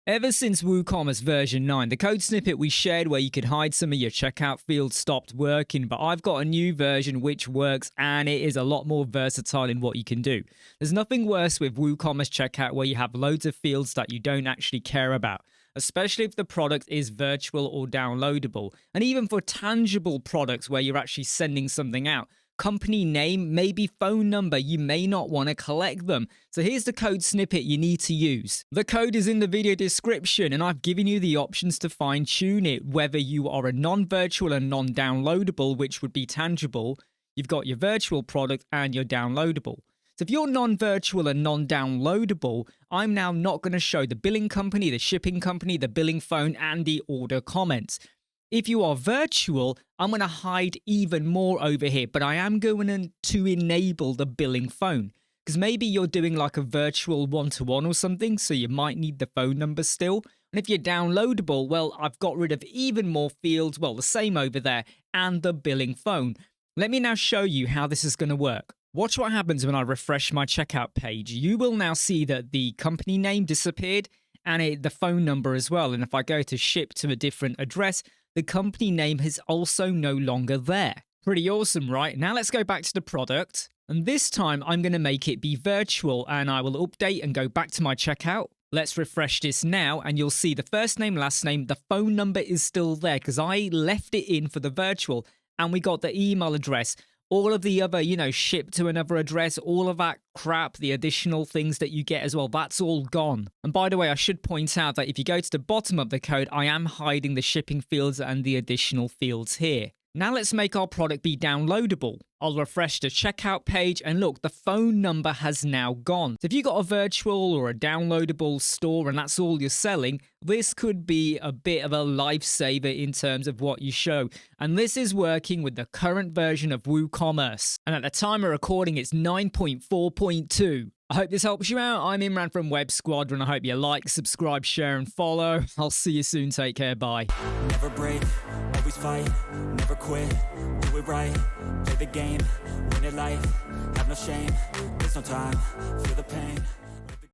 Ever since WooCommerce version 9, the code snippet we shared where you could hide some of your checkout fields stopped working, but I've got a new version which works and it is a lot more versatile in what you can do. There's nothing worse with WooCommerce Checkout where you have loads of fields that you don't actually care about, especially if the product is virtual or downloadable, and even for tangible products where you're actually sending something out. Company name, maybe phone number, you may not want to collect them. So here's the code snippet you need to use. The code is in the video description and I've given you the options to fine tune it, whether you are a non-virtual and non-downloadable, which would be tangible. You've got your virtual product and your downloadable. So if you're non-virtual and non-downloadable, I'm now not going to show the billing company, the shipping company, the billing phone, and the order comments. If you are virtual, I'm going to hide even more over here, but I am going to enable the billing phone. Because maybe you're doing like a virtual one-to-one or something, so you might need the phone number still. And if you're downloadable, well, I've got rid of even more fields, well, the same over there, and the billing phone. Let me now show you how this is going to work. Watch what happens when I refresh my checkout page. You will now see that the company name disappeared and the phone number as well. And if I go to ship to a different address, the company name is also no longer there. Pretty awesome, right? Now let's go back to the product. And this time I'm going to make it be virtual and I will update and go back to my checkout. Let's refresh this now and you'll see the first name, last name, the phone number is still there because I left it in for the virtual and we got the email address. All of the other, ship to another address, all of that crap, the additional things that you get as well, that's all gone. And by the way, I should point out that if you go to the bottom of the code, I am hiding the shipping fields and the additional fields here. Now let's make our product be downloadable. I'll refresh the checkout page and look, the phone number has now gone. So if you've got a virtual or a downloadable store and that's all you're selling, this could be a bit of a lifesaver in terms of what you show. And this is working with the current version of WooCommerce. And at the time of recording, it's 9.4.2. I hope this helps you out. I'm Imran from Squadron. I hope you like, subscribe, share, and follow. I'll see you soon. Take care. Bye. Never break, always fight, never quit, do it right, play the game, win it life, have no shame, there's no time, feel the pain.